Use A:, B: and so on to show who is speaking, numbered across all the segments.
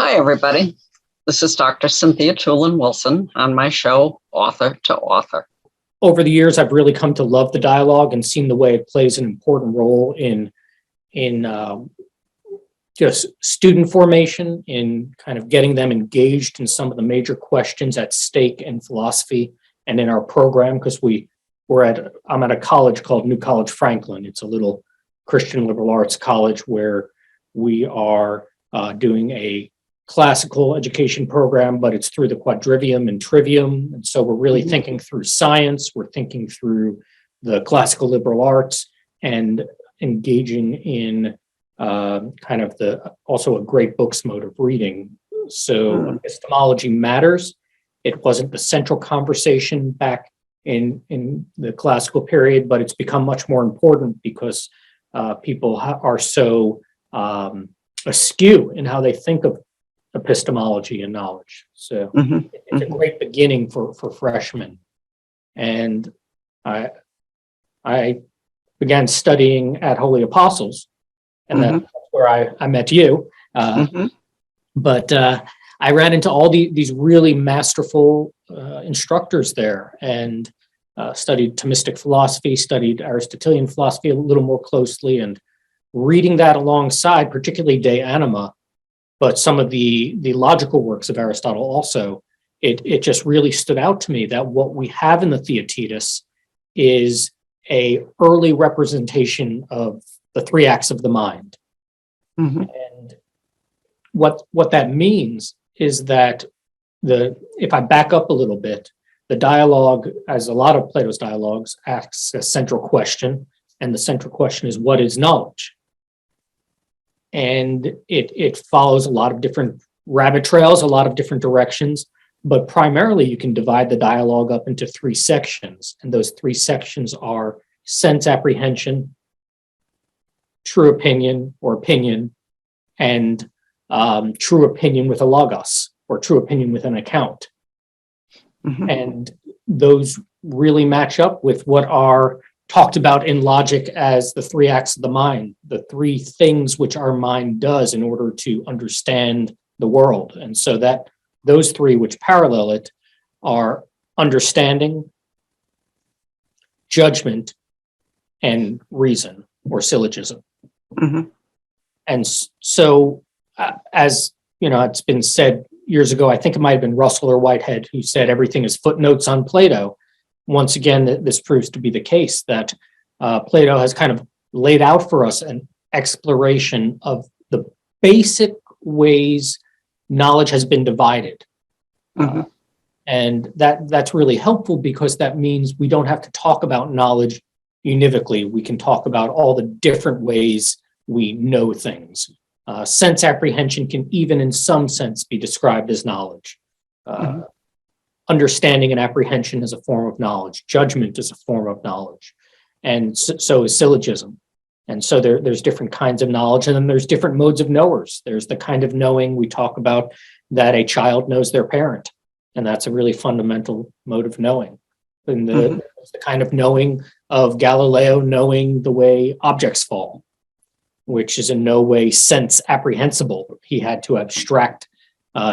A: Hi, everybody. This is Dr. Cynthia Toolin-Wilson on my show, Author to Author.
B: Over the years, I've really come to love the dialogue and seen the way it plays an important role in just student formation, in kind of getting them engaged in some of the major questions at stake in philosophy and in our program, because I'm at a college called New College Franklin. It's a little Christian liberal arts college where we are doing a classical education program, but it's through the quadrivium and trivium. And so we're really thinking through science, we're thinking through the classical liberal arts and engaging in kind of also a great books mode of reading. So epistemology matters. It wasn't the central conversation back in the classical period, but it's become much more important because people are so askew in how they think of epistemology and knowledge. So it's a great beginning for freshmen. And I began studying at Holy Apostles, and that's where I met you. But I ran into all these really masterful instructors there, and studied Thomistic philosophy, studied Aristotelian philosophy a little more closely, and reading that alongside, particularly De Anima, but some of the logical works of Aristotle also, it just really stood out to me that what we have in the Theaetetus is a early representation of the three acts of the mind. And what that means is that if I back up a little bit, the dialogue, as a lot of Plato's dialogues, asks a central question, and the central question is, what is knowledge? And it follows a lot of different rabbit trails, a lot of different directions, but primarily you can divide the dialogue up into three sections. And those three sections are sense apprehension, true opinion or opinion, and true opinion with a logos, or true opinion with an account. And those really match up with what are talked about in logic as the three acts of the mind, the three things which our mind does in order to understand the world. And so that those three which parallel it are understanding, judgment, and reason, or syllogism. And so, as you know, it's been said years ago, I think it might have been Russell or Whitehead, who said everything is footnotes on Plato. Once again, this proves to be the case, that Plato has kind of laid out for us an exploration of the basic ways knowledge has been divided. And that's really helpful, because that means we don't have to talk about knowledge univocally. We can talk about all the different ways we know things. Sense apprehension can even in some sense be described as knowledge. Understanding and apprehension is a form of knowledge. Judgment is a form of knowledge. And so is syllogism. And so there's different kinds of knowledge, and then there's different modes of knowers. There's the kind of knowing we talk about that a child knows their parent, and that's a really fundamental mode of knowing. And there's the kind of knowing of Galileo knowing the way objects fall, which is in no way sense apprehensible. He had to abstract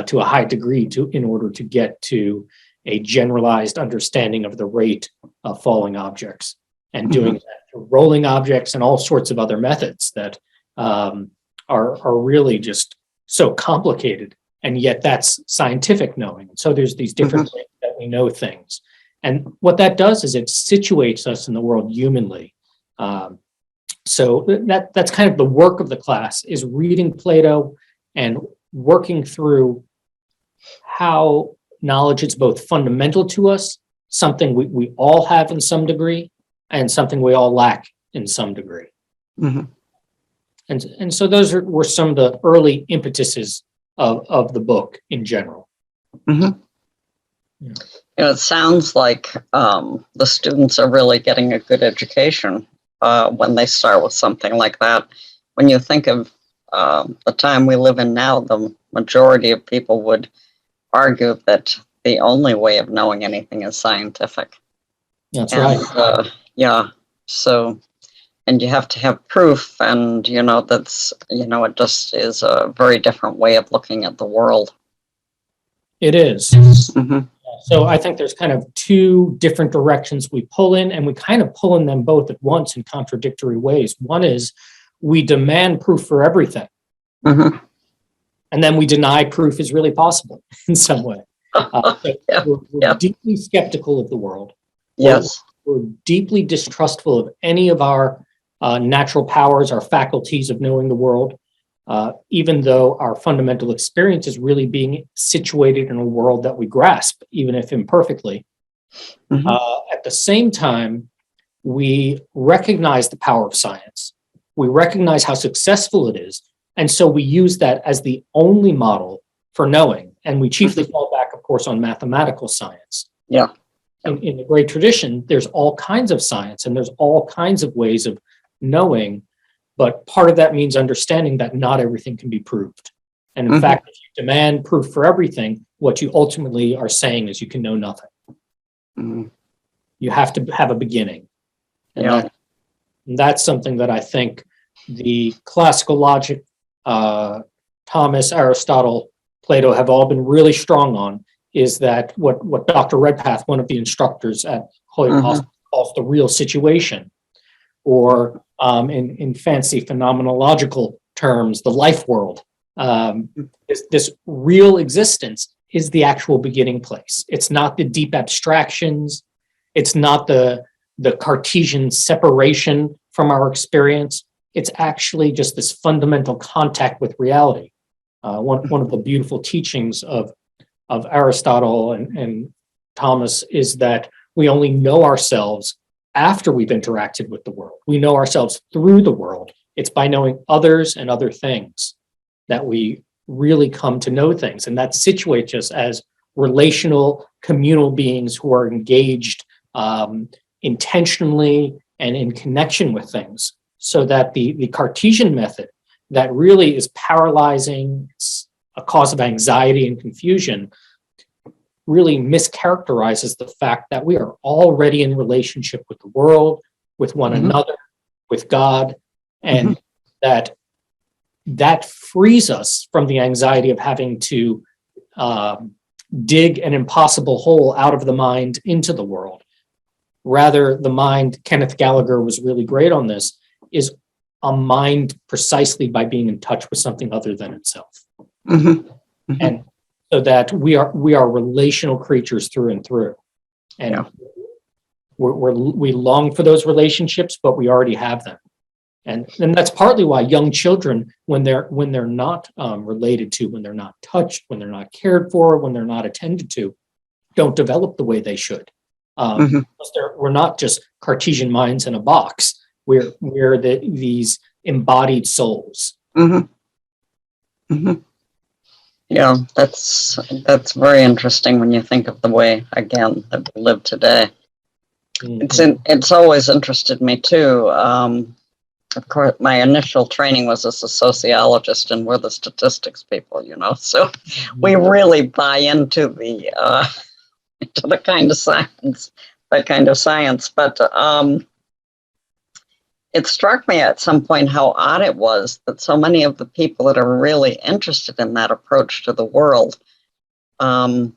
B: to a high degree in order to get to a generalized understanding of the rate of falling objects, and doing that through rolling objects and all sorts of other methods that are really just so complicated. And yet that's scientific knowing. So there's these different ways that we know things. And what that does is it situates us in the world humanly. So that's kind of the work of the class, is reading Plato and working through how knowledge is both fundamental to us, something we all have in some degree, and something we all lack in some degree. And so those were some of the early impetuses of the book in general.
A: It sounds like the students are really getting a good education when they start with something like that. When you think of the time we live in now, the majority of people would argue that the only way of knowing anything is scientific.
B: That's right.
A: Yeah. So and you have to have proof, and that's it just is a very different way of looking at the world.
B: It is.
A: Mm-hmm.
B: So I think there's kind of two different directions we pull in, and we kind of pull in them both at once in contradictory ways. One is we demand proof for everything,
A: Mm-hmm.
B: and then we deny proof is really possible in some way.
A: Yeah.
B: We're deeply skeptical of the world.
A: Yes.
B: We're deeply distrustful of any of our natural powers, our faculties of knowing the world, even though our fundamental experience is really being situated in a world that we grasp, even if imperfectly.
A: Mm-hmm.
B: At the same time, we recognize the power of science. We recognize how successful it is. And so we use that as the only model for knowing. And we chiefly fall back, of course, on mathematical science.
A: Yeah.
B: In the great tradition, there's all kinds of science and there's all kinds of ways of knowing. But part of that means understanding that not everything can be proved. And in fact, if you demand proof for everything, what you ultimately are saying is you can know nothing.
A: Mm-hmm.
B: You have to have a beginning. And that's something that I think the classical logic, Thomas, Aristotle, Plato have all been really strong on, is that what Dr. Redpath, one of the instructors at Holy Apostle, calls the real situation, or in fancy phenomenological terms, the life world. This real existence is the actual beginning place. It's not the deep abstractions. It's not the Cartesian separation from our experience. It's actually just this fundamental contact with reality. One of the beautiful teachings of Aristotle and Thomas is that we only know ourselves after we've interacted with the world. We know ourselves through the world. It's by knowing others and other things that we really come to know things. And that situates us as relational, communal beings who are engaged intentionally and in connection with things. So that the Cartesian method that really is paralyzing, a cause of anxiety and confusion, really mischaracterizes the fact that we are already in relationship with the world, with one another, with God, and that frees us from the anxiety of having to dig an impossible hole out of the mind into the world. Rather, the mind, Kenneth Gallagher was really great on this, is a mind precisely by being in touch with something other than itself. And so that we are relational creatures through and through. And we long for those relationships, but we already have them. And that's partly why young children, when they're not related to, when they're not touched, when they're not cared for, when they're not attended to, don't develop the way they should. We're not just Cartesian minds in a box. We're these embodied souls.
A: Yeah, that's very interesting when you think of the way, again, that we live today. It's always interested me too. Of course, my initial training was as a sociologist, and we're the statistics people, So we really buy into the kind of science, that kind of science. But it struck me at some point how odd it was that so many of the people that are really interested in that approach to the world can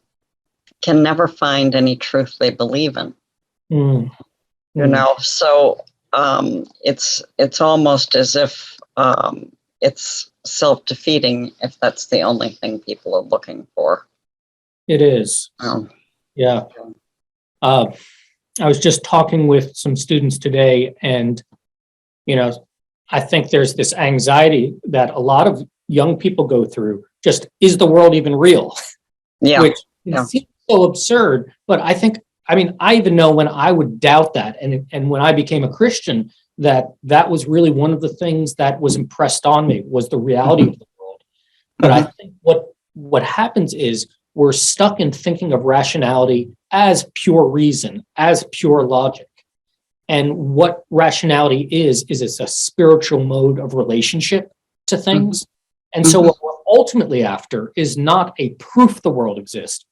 A: never find any truth they believe in. So it's almost as if it's self-defeating if that's the only thing people are looking for.
B: It is. Yeah. I was just talking with some students today, and I think there's this anxiety that a lot of young people go through. Just, is the world even real? Which seems so absurd, but I even know when I would doubt that, and when I became a Christian, that was really one of the things that was impressed on me, was the reality of the world. But I think what happens is we're stuck in thinking of rationality as pure reason, as pure logic. And what rationality is it's a spiritual mode of relationship to things. And so what we're ultimately after is not a proof the world exists.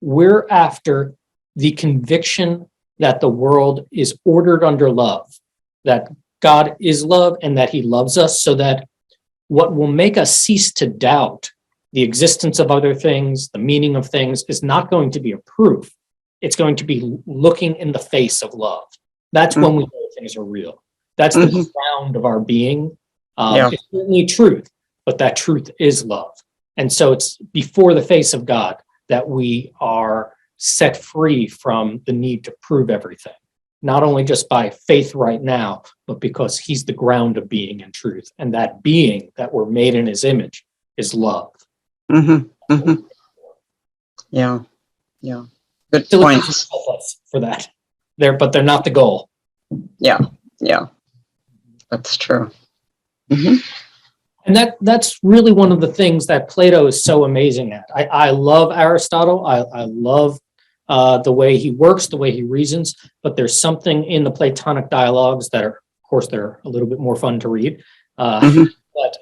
B: We're after the conviction that the world is ordered under love, that God is love and that he loves us, so that what will make us cease to doubt the existence of other things, the meaning of things, is not going to be a proof. It's going to be looking in the face of love. That's when we know things are real. That's the ground of our being. It's certainly truth, but that truth is love. And so it's before the face of God that we are set free from the need to prove everything, not only just by faith right now, but because he's the ground of being and truth. And that being that we're made in his image is love.
A: Yeah. Good points.
B: Help us for that. But they're not the goal.
A: Yeah. That's true.
B: And that's really one of the things that Plato is so amazing at. I love Aristotle. I love the way he works, the way he reasons, but there's something in the Platonic dialogues that are, of course, they're a little bit more fun to read, but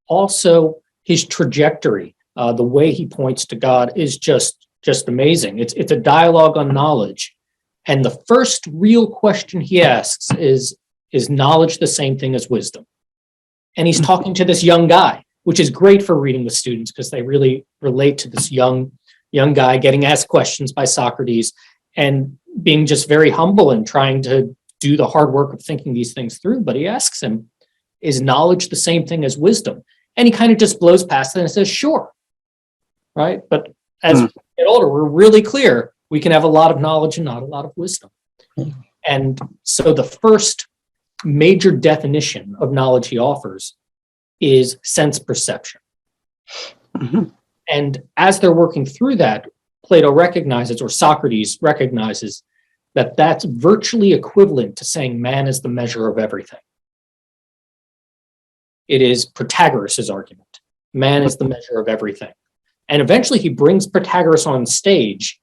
B: also his trajectory, the way he points to God is just amazing. It's a dialogue on knowledge. And the first real question he asks is knowledge the same thing as wisdom? And he's talking to this young guy, which is great for reading with students because they really relate to this young guy getting asked questions by Socrates and being just very humble and trying to do the hard work of thinking these things through. But he asks him, is knowledge the same thing as wisdom? And he kind of just blows past it and says, sure. Right? But as we get older, we're really clear we can have a lot of knowledge and not a lot of wisdom. And so the first major definition of knowledge he offers is sense perception. And as they're working through that, Plato recognizes, or Socrates recognizes, that that's virtually equivalent to saying man is the measure of everything. It is Protagoras' argument. Man is the measure of everything. And eventually he brings Protagoras on stage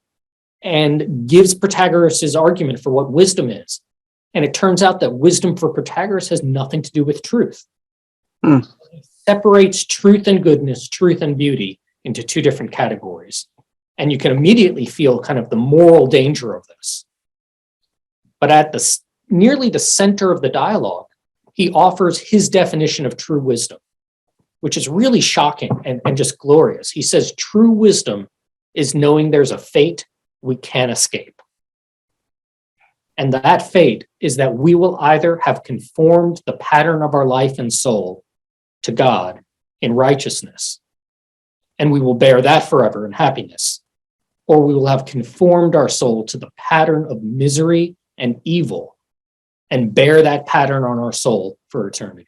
B: and gives Protagoras' argument for what wisdom is. And it turns out that wisdom for Protagoras has nothing to do with truth. It separates truth and goodness, truth and beauty into two different categories. And you can immediately feel kind of the moral danger of this. But at nearly the center of the dialogue, he offers his definition of true wisdom, which is really shocking and just glorious. He says, true wisdom is knowing there's a fate we can't escape. And that fate is that we will either have conformed the pattern of our life and soul to God in righteousness, and we will bear that forever in happiness, or we will have conformed our soul to the pattern of misery and evil and bear that pattern on our soul for eternity.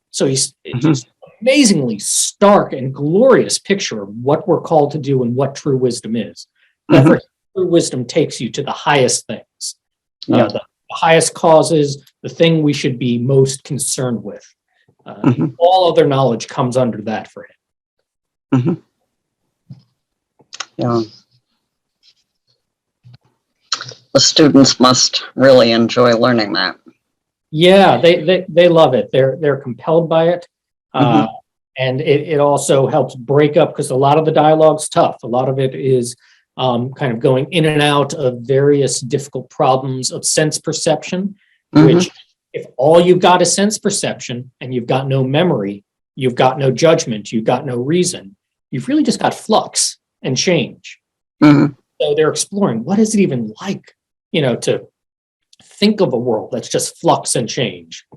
B: So it's just amazingly stark and glorious picture of what we're called to do and what true wisdom is. True wisdom takes you to the highest things, the highest causes, the thing we should be most concerned with. All other knowledge comes under that for him.
A: Yeah. The students must really enjoy learning that.
B: Yeah, they love it. They're compelled by it. And it also helps break up, because a lot of the dialogue's tough. A lot of it is kind of going in and out of various difficult problems of sense perception, which if all you've got is sense perception and you've got no memory, you've got no judgment, you've got no reason, you've really just got flux and change. So they're exploring, what is it even like, to think of a world that's just flux and change.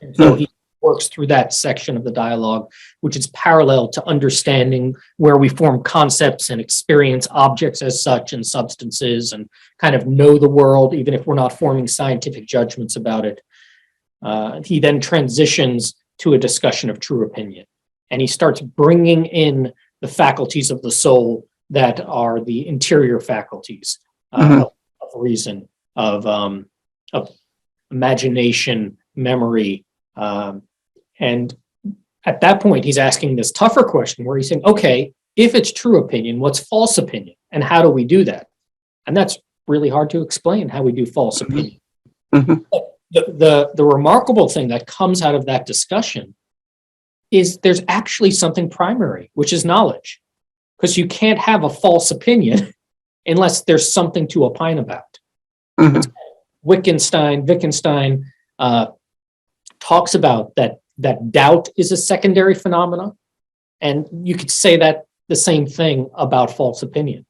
B: And so he works through that section of the dialogue, which is parallel to understanding where we form concepts and experience objects as such and substances and kind of know the world, even if we're not forming scientific judgments about it. He then transitions to a discussion of true opinion, and he starts bringing in the faculties of the soul that are the interior faculties of reason, of imagination, memory, and at that point, he's asking this tougher question where he's saying, okay, if it's true opinion, what's false opinion? And how do we do that? And that's really hard to explain, how we do false opinion. But the remarkable thing that comes out of that discussion is there's actually something primary, which is knowledge. Because you can't have a false opinion unless there's something to opine about. Wittgenstein talks about that doubt is a secondary phenomenon. And you could say that the same thing about false opinion,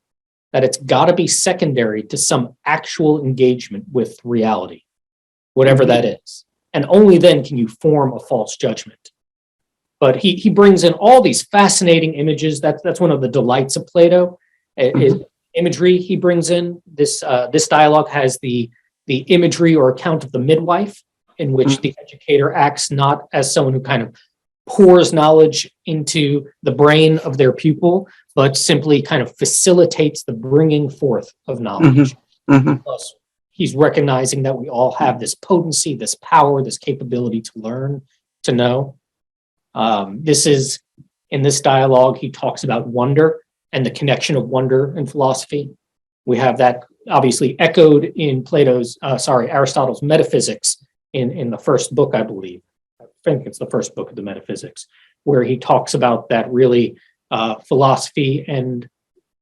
B: that it's got to be secondary to some actual engagement with reality, whatever that is. And only then can you form a false judgment. But he brings in all these fascinating images. That's one of the delights of Plato, is imagery he brings in. This dialogue has the imagery or account of the midwife, in which the educator acts not as someone who kind of pours knowledge into the brain of their pupil, but simply kind of facilitates the bringing forth of knowledge. Plus, he's recognizing that we all have this potency, this power, this capability to learn, to know. This is, in this dialogue, he talks about wonder and the connection of wonder and philosophy. We have that obviously echoed in Aristotle's Metaphysics in the first book, I believe. I think it's the first book of the Metaphysics, where he talks about that really philosophy and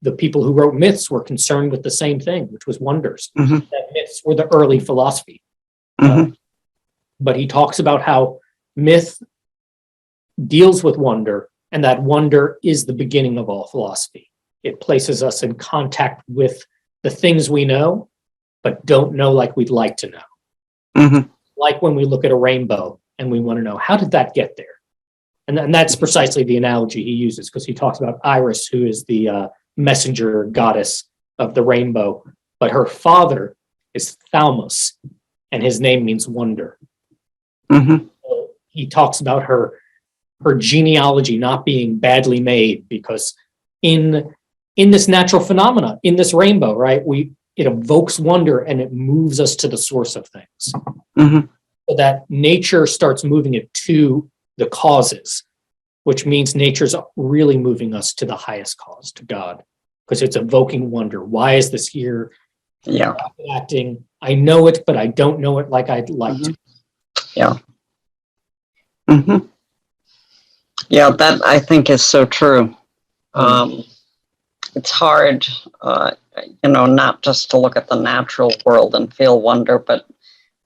B: the people who wrote myths were concerned with the same thing, which was wonders. That myths were the early philosophy. But he talks about how myth deals with wonder, and that wonder is the beginning of all philosophy. It places us in contact with the things we know, but don't know like we'd like to know. Like when we look at a rainbow and we want to know, how did that get there? And that's precisely the analogy he uses, because he talks about Iris, who is the messenger goddess of the rainbow, but her father is Thaumas, and his name means wonder. So he talks about her genealogy not being badly made, because in this natural phenomena, in this rainbow, right, it evokes wonder and it moves us to the source of things. So that nature starts moving it to the causes, which means nature's really moving us to the highest cause, to God, because it's evoking wonder. Why is this here?
A: Yeah.
B: Acting. I know it, but I don't know it like I'd like to.
A: Yeah. Yeah, that I think is so true. It's hard, not just to look at the natural world and feel wonder, but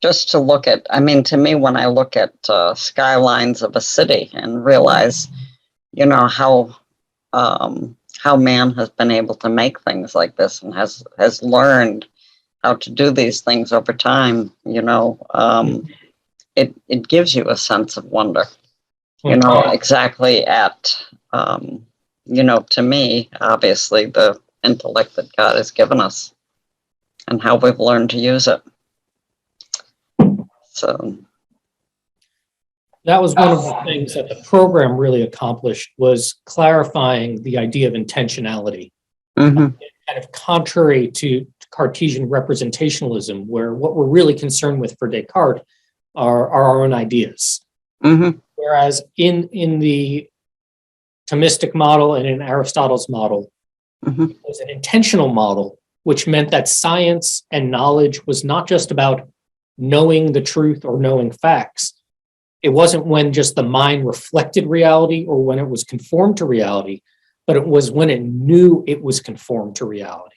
A: just to look at, to me, when I look at skylines of a city and realize, how man has been able to make things like this and has learned how to do these things over time, it gives you a sense of wonder, exactly at, to me, obviously, the intellect that God has given us and how we've learned to use it. So
B: that was one of the things that the program really accomplished, was clarifying the idea of intentionality. Kind of contrary to Cartesian representationalism, where what we're really concerned with for Descartes are our own ideas. Whereas in the Thomistic model and in Aristotle's model, it was an intentional model, which meant that science and knowledge was not just about knowing the truth or knowing facts. It wasn't when just the mind reflected reality or when it was conformed to reality, but it was when it knew it was conformed to reality.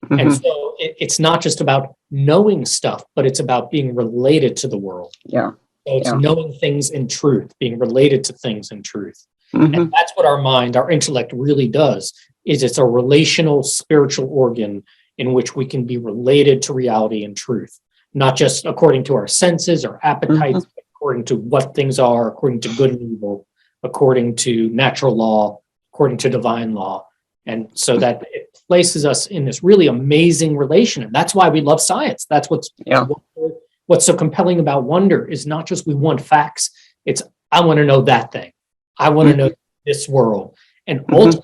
B: And so it's not just about knowing stuff, but it's about being related to the world. So it's knowing things in truth, being related to things in truth. And that's what our mind, our intellect really does, is it's a relational spiritual organ in which we can be related to reality and truth, not just according to our senses or appetites, but according to what things are, according to good and evil, according to natural law, according to divine law. And so that it places us in this really amazing relation. And that's why we love science. That's what's so compelling about wonder, is not just we want facts. It's, I want to know that thing. I want to know this world. And ultimately,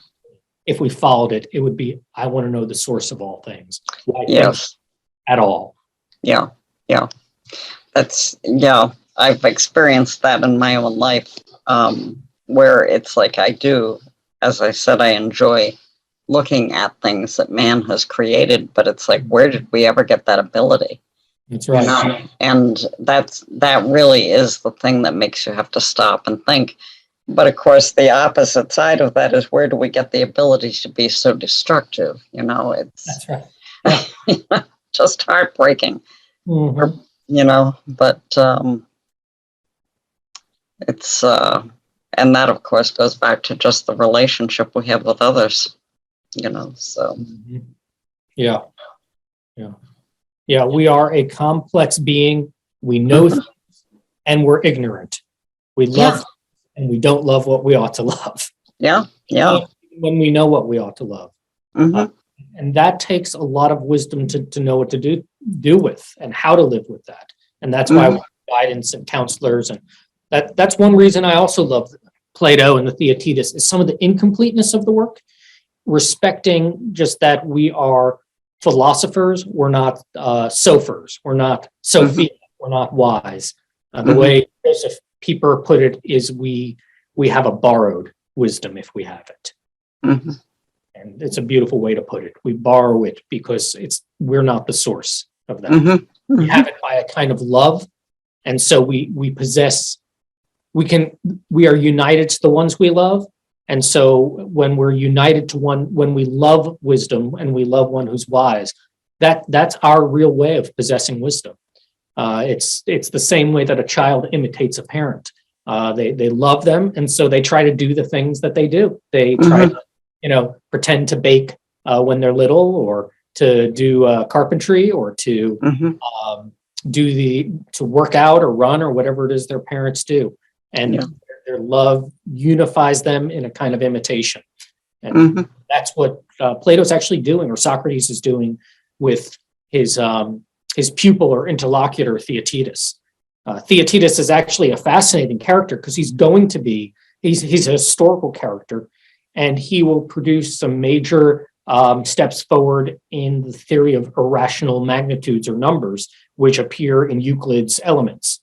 B: if we followed it, it would be, I want to know the source of all things. Why things at all.
A: I've experienced that in my own life, where it's like I do, as I said, I enjoy looking at things that man has created, but it's like, where did we ever get that ability?
B: That's right.
A: And that really is the thing that makes you have to stop and think. But of course, the opposite side of that is, where do we get the ability to be so destructive? It's
B: that's right.
A: just heartbreaking. but it's, and that of course goes back to just the relationship we have with others, so.
B: Yeah. We are a complex being. We know things and we're ignorant. We love and we don't love what we ought to love.
A: Yeah.
B: When we know what we ought to love. And that takes a lot of wisdom to know what to do with and how to live with that. And that's why we have guidance and counselors. And that's one reason I also love Plato and the Theaetetus is some of the incompleteness of the work, respecting just that we are philosophers, we're not sophers, we're not Sophia, we're not wise. The way Joseph Pieper put it is we have a borrowed wisdom if we have it. And it's a beautiful way to put it. We borrow it because we're not the source of that. We have it by a kind of love. And so we possess, we are united to the ones we love. And so when we're united to one, when we love wisdom and we love one who's wise, that's our real way of possessing wisdom. It's the same way that a child imitates a parent. They love them, and so they try to do the things that they do. They try to, pretend to bake when they're little, or to do carpentry, or to to work out or run or whatever it is their parents do. And their love unifies them in a kind of imitation. And that's what Plato's actually doing, or Socrates is doing with his pupil or interlocutor, Theaetetus. Theaetetus is actually a fascinating character because he's a historical character, and he will produce some major steps forward in the theory of irrational magnitudes or numbers, which appear in Euclid's Elements.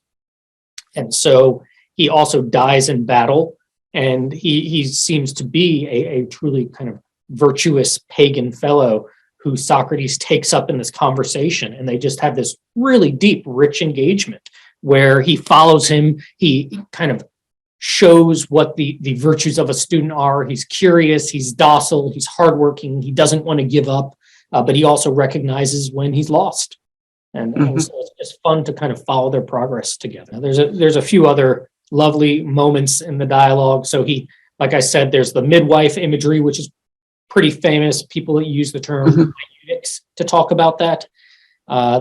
B: And so he also dies in battle, and he seems to be a truly kind of virtuous pagan fellow who Socrates takes up in this conversation, and they just have this really deep, rich engagement where he follows him. He kind of shows what the virtues of a student are. He's curious, he's docile, he's hardworking, he doesn't want to give up, but he also recognizes when he's lost. And so it's just fun to kind of follow their progress together. There's a few other lovely moments in the dialogue. So like I said, there's the midwife imagery, which is pretty famous. People use the term eunuchs to talk about that.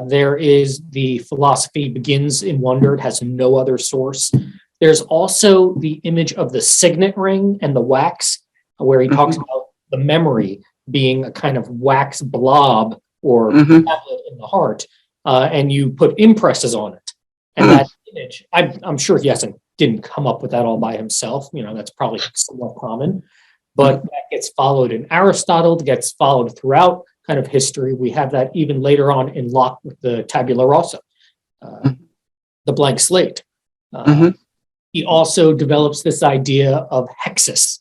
B: There is the philosophy begins in wonder. It has no other source. There's also the image of the signet ring and the wax, where he talks about the memory being a kind of wax blob or tablet in the heart, and you put impresses on it. And that image, I'm sure he didn't come up with that all by himself. That's probably somewhat common, but that gets followed in Aristotle, gets followed throughout kind of history. We have that even later on in Locke with the tabula rasa, the blank slate. He also develops this idea of hexis,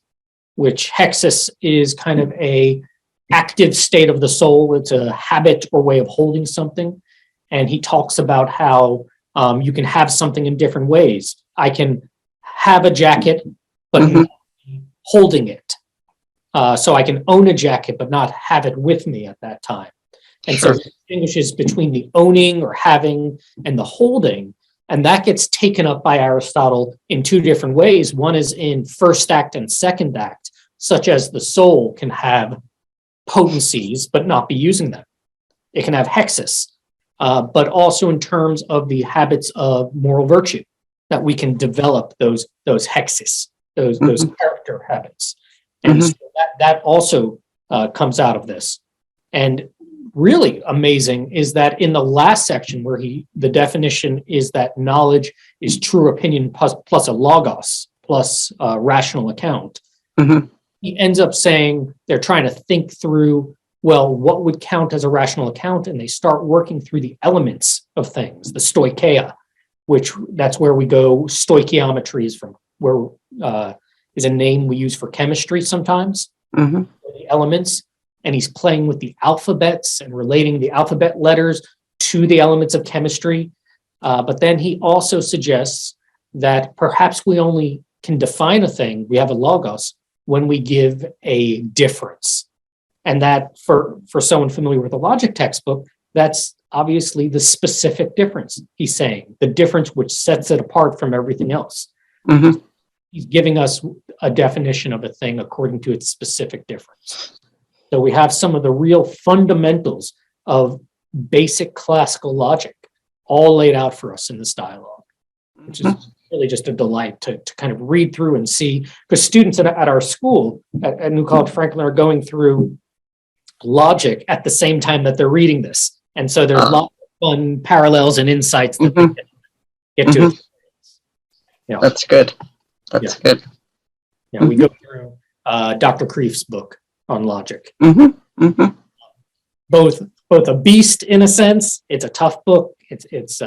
B: which hexis is kind of a active state of the soul. It's a habit or way of holding something. And he talks about how you can have something in different ways. I can have a jacket, but not holding it. So I can own a jacket, but not have it with me at that time. And so he distinguishes between the owning or having and the holding. And that gets taken up by Aristotle in two different ways. One is in first act and second act, such as the soul can have potencies, but not be using them. It can have hexis, but also in terms of the habits of moral virtue, that we can develop those hexis, those character habits. And so that also comes out of this. And really amazing is that in the last section where the definition is that knowledge is true opinion plus a logos plus a rational account. He ends up saying they're trying to think through, well, what would count as a rational account? And they start working through the elements of things, the stoicheia, which that's where we go. Stoichiometry is from where is a name we use for chemistry sometimes. The elements. And he's playing with the alphabets and relating the alphabet letters to the elements of chemistry. But then he also suggests that perhaps we only can define a thing, we have a logos, when we give a difference. And that for someone familiar with a logic textbook, that's obviously the specific difference he's saying, the difference which sets it apart from everything else.
A: Mm-hmm.
B: He's giving us a definition of a thing according to its specific difference. So we have some of the real fundamentals of basic classical logic all laid out for us in this dialogue, which is really just a delight to kind of read through and see, because students at our school at New College Franklin are going through logic at the same time that they're reading this. And so there's lots of fun parallels and insights that they get to. You know,
A: That's good. That's good.
B: Yeah, we go through Dr. Kreef's book on logic. Both a beast in a sense. It's a tough book. It's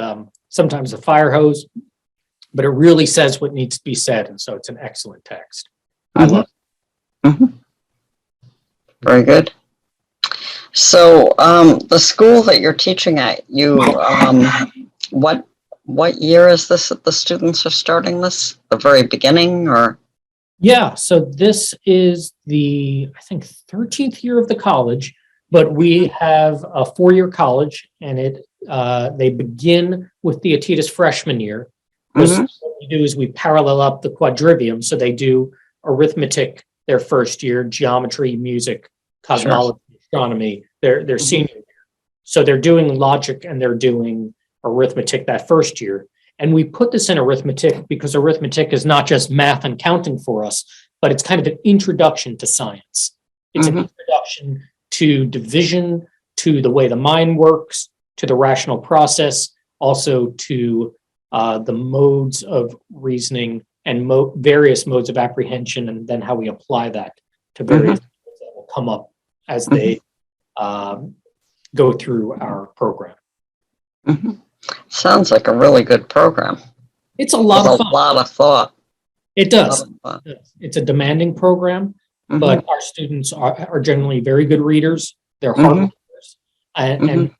B: sometimes a fire hose, but it really says what needs to be said, and so it's an excellent text. I love it.
A: Very good. So the school that you're teaching at, what year is this that the students are starting this? The very beginning, or?
B: Yeah, so this is the, I think, 13th year of the college, but we have a 4-year college, and they begin with Theaetetus freshman year. What we do is we parallel up the quadrivium, so they do arithmetic their first year, geometry, music, cosmology, astronomy, their senior year. So they're doing logic and they're doing arithmetic that first year. And we put this in arithmetic because arithmetic is not just math and counting for us, but it's kind of an introduction to science. It's an introduction to division, to the way the mind works, to the rational process, also to the modes of reasoning and various modes of apprehension, and then how we apply that to various things that will come up as they go through our program.
A: Sounds like a really good program.
B: It's a lot of fun.
A: A lot of thought.
B: It does. It's a demanding program, but our students are generally very good readers. They're hard readers. And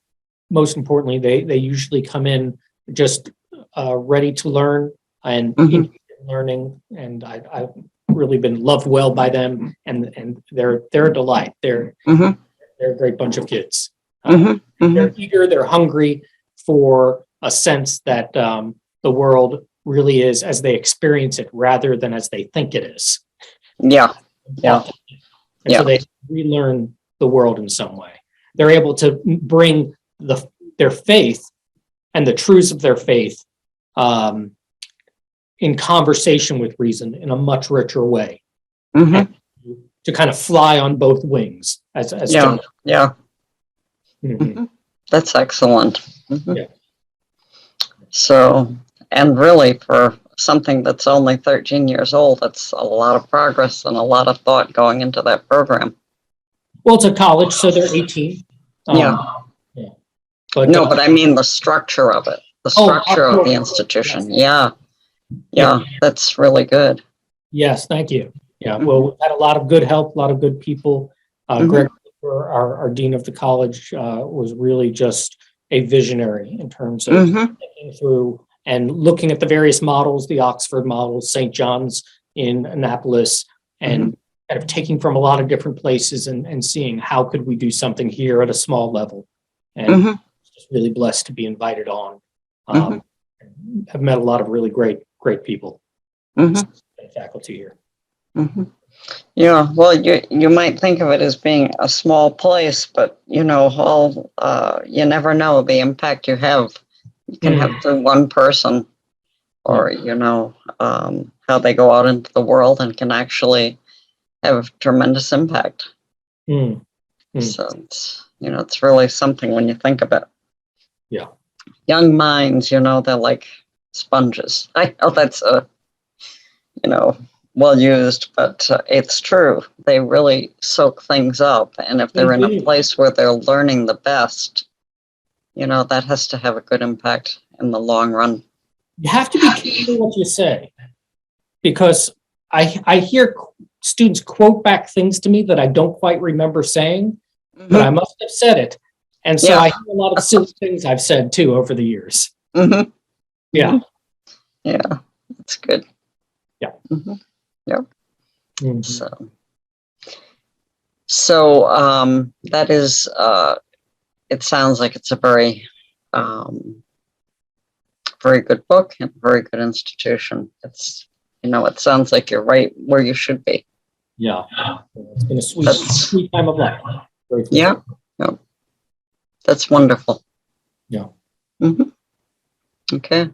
B: most importantly, they usually come in just ready to learn and interested in learning. And I've really been loved well by them, and they're a delight. They're a great bunch of kids. They're eager, they're hungry for a sense that the world really is as they experience it rather than as they think it is. So they relearn the world in some way. They're able to bring their faith and the truths of their faith in conversation with reason in a much richer way. To kind of fly on both wings.
A: That's excellent. So, and really for something that's only 13 years old, that's a lot of progress and a lot of thought going into that program.
B: Well, it's a college, so they're 18.
A: But but I mean the structure of it, the structure of the institution. That's really good.
B: Yes, thank you. Well, we've had a lot of good help, a lot of good people. Greg, our dean of the college, was really just a visionary in terms of thinking through and looking at the various models, the Oxford models, St. John's in Annapolis, and kind of taking from a lot of different places and seeing how could we do something here at a small level. And just really blessed to be invited on. I've met a lot of really great people and faculty here.
A: Yeah, well, you might think of it as being a small place, but you never know the impact you have. You can have through one person, or how they go out into the world and can actually have tremendous impact. So it's really something when you think of it. Young minds, they're like sponges. I know that's well used, but it's true. They really soak things up. And if they're in a place where they're learning the best, that has to have a good impact in the long run.
B: You have to be careful what you say, because I hear students quote back things to me that I don't quite remember saying, but I must have said it. And so I hear a lot of silly things I've said too over the years. Yeah,
A: that's good. So that is, it sounds like it's a very very good book and very good institution. It's, it sounds like you're right where you should be.
B: Yeah. It's been a sweet time of life.
A: Yeah. That's wonderful.
B: Yeah.
A: Mm-hmm. Okay.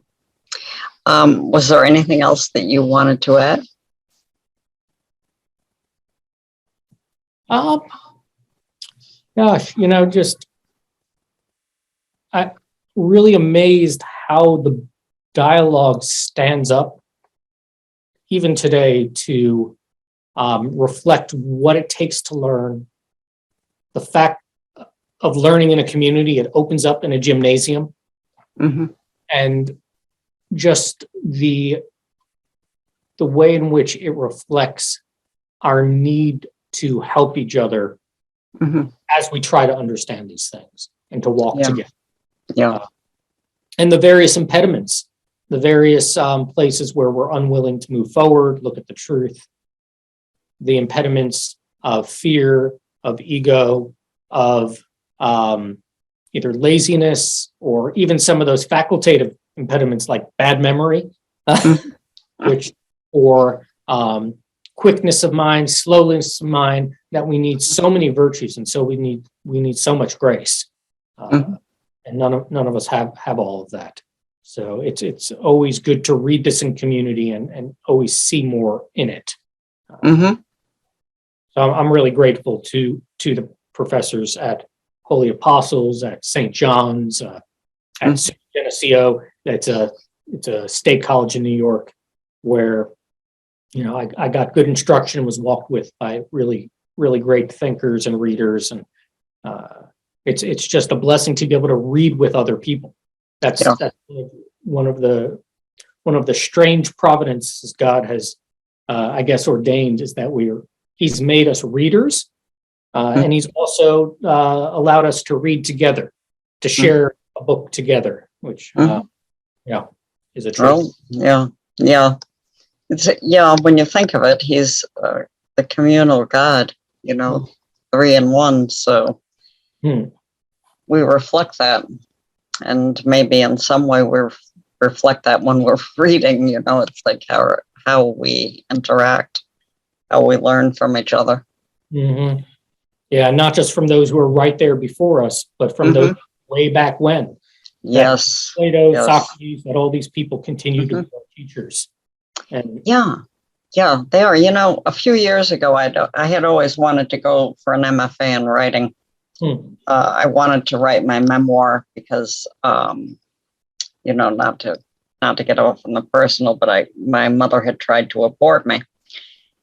A: Was there anything else that you wanted to add?
B: Gosh, I'm really amazed how the dialogue stands up even today to reflect what it takes to learn. The fact of learning in a community, it opens up in a gymnasium.
A: Mm-hmm.
B: And just the way in which it reflects our need to help each other
A: mm-hmm.
B: as we try to understand these things and to walk together.
A: Yeah.
B: And the various impediments, the various places where we're unwilling to move forward, look at the truth, the impediments of fear, of ego, of either laziness, or even some of those facultative impediments like bad memory, or quickness of mind, slowness of mind, that we need so many virtues, and so we need so much grace, and none of us have all of that. So it's always good to read this in community and always see more in it.
A: Mm-hmm.
B: So I'm really grateful to the professors at Holy Apostles, at St. John's, at San Geneseo. It's a state college in New York where, I got good instruction and was walked with by really, really great thinkers and readers. And it's just a blessing to be able to read with other people. That's one of the strange providences God has, I guess, ordained, is that He's made us readers. And He's also allowed us to read together, to share a book together, which, is a truth.
A: Well, yeah. When you think of it, He's the communal God, 3 in 1. So we reflect that. And maybe in some way we reflect that when we're reading, it's like how we interact, how we learn from each other.
B: Mm-hmm. Yeah, not just from those who are right there before us, but from those way back when.
A: Yes.
B: Plato, Socrates, that all these people continue to be our teachers. And
A: they are. A few years ago, I had always wanted to go for an MFA in writing. I wanted to write my memoir because, not to get off on the personal, but my mother had tried to abort me.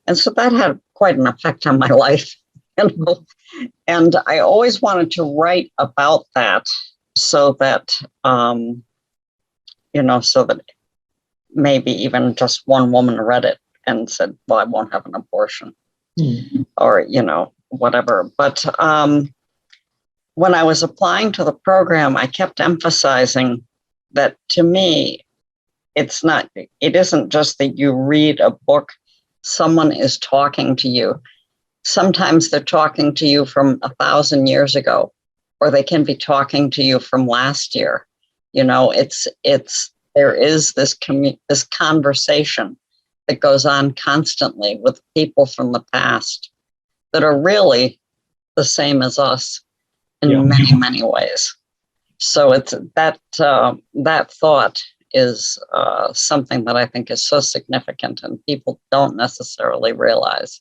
A: And so that had quite an effect on my life. And I always wanted to write about that so that, so that maybe even just one woman read it and said, well, I won't have an abortion or, whatever. But when I was applying to the program, I kept emphasizing that to me, it isn't just that you read a book, someone is talking to you. Sometimes they're talking to you from 1,000 years ago, or they can be talking to you from last year. There is this conversation that goes on constantly with people from the past that are really the same as us in many, many ways. So it's that thought is something that I think is so significant and people don't necessarily realize.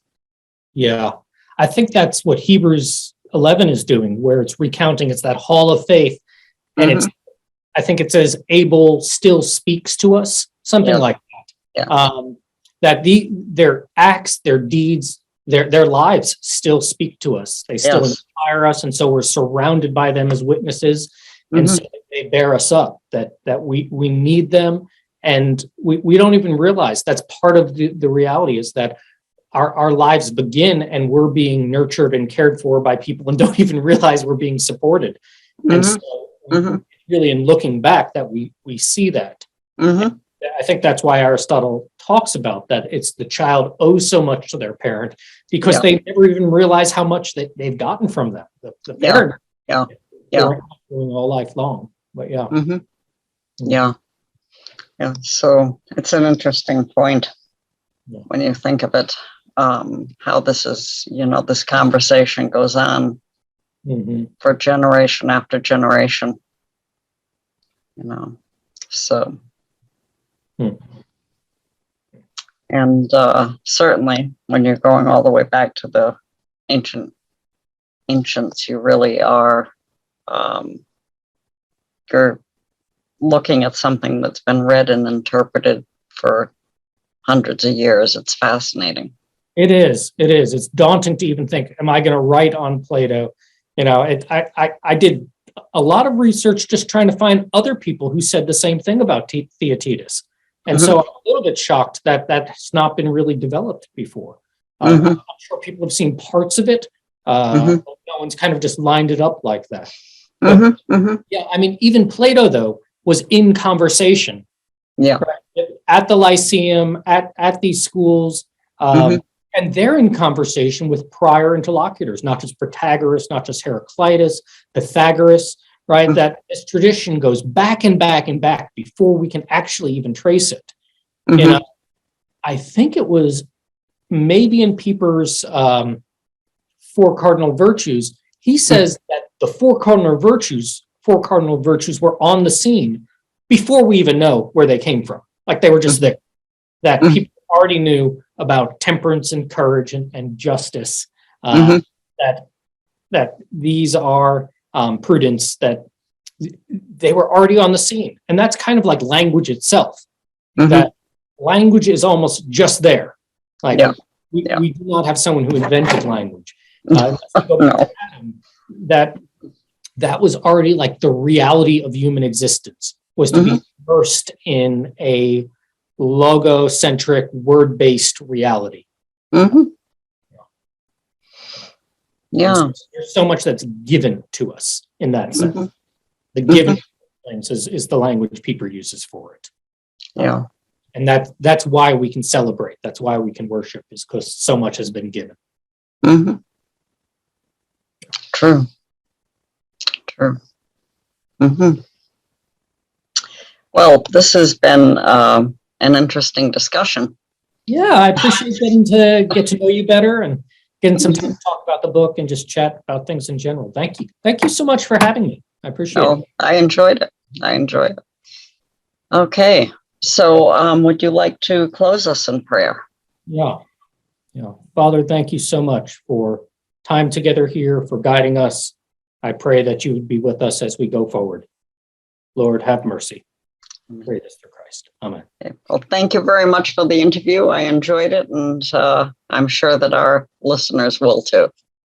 B: Yeah, I think that's what Hebrews 11 is doing, where it's recounting, it's that hall of faith. And I think it says Abel still speaks to us, something like that.
A: Yeah.
B: That their acts, their deeds, their lives still speak to us. They still inspire us. And so we're surrounded by them as witnesses. And so they bear us up, that we need them. And we don't even realize that's part of the reality, is that our lives begin and we're being nurtured and cared for by people and don't even realize we're being supported. And so really in looking back that we see that. I think that's why Aristotle talks about that. It's the child owes so much to their parent because they never even realize how much that they've gotten from them. The parent doing all life long. yeah.
A: Mm-hmm. Yeah. Yeah. So it's an interesting point when you think of it, how this is, this conversation goes on for generation after generation, so. And certainly when you're going all the way back to the ancients, you really are, you're looking at something that's been read and interpreted for hundreds of years. It's fascinating.
B: It is. It's daunting to even think, am I going to write on Plato? I did a lot of research just trying to find other people who said the same thing about Theaetetus. And so I'm a little bit shocked that that's not been really developed before. I'm sure people have seen parts of it. But no one's kind of just lined it up like that. But, yeah, I mean, even Plato, though, was in conversation.
A: Yeah.
B: Right? At the Lyceum, at these schools. And they're in conversation with prior interlocutors, not just Protagoras, not just Heraclitus, Pythagoras, right? That this tradition goes back and back and back before we can actually even trace it. I think it was maybe in Pieper's Four Cardinal Virtues, he says that the four cardinal virtues were on the scene before we even know where they came from. Like they were just there. That people already knew about temperance and courage and justice, that these are prudence, that they were already on the scene. And that's kind of like language itself, that language is almost just there. Like we do not have someone who invented language. That was already like the reality of human existence, was to be immersed in a logocentric, word-based reality.
A: Yeah.
B: There's so much that's given to us in that sense. The given is the language Pieper uses for it.
A: Yeah.
B: And that's why we can celebrate. That's why we can worship, is because so much has been given.
A: True. Well, this has been an interesting discussion.
B: Yeah, I appreciate getting to get to know you better and getting some time to talk about the book and just chat about things in general. Thank you. Thank you so much for having me. I appreciate it.
A: I enjoyed it. Okay. So would you like to close us in prayer?
B: Yeah. Father, thank you so much for time together here, for guiding us. I pray that you would be with us as we go forward. Lord, have mercy. I pray this through Christ. Amen.
A: Okay. Well, thank you very much for the interview. I enjoyed it, and I'm sure that our listeners will too.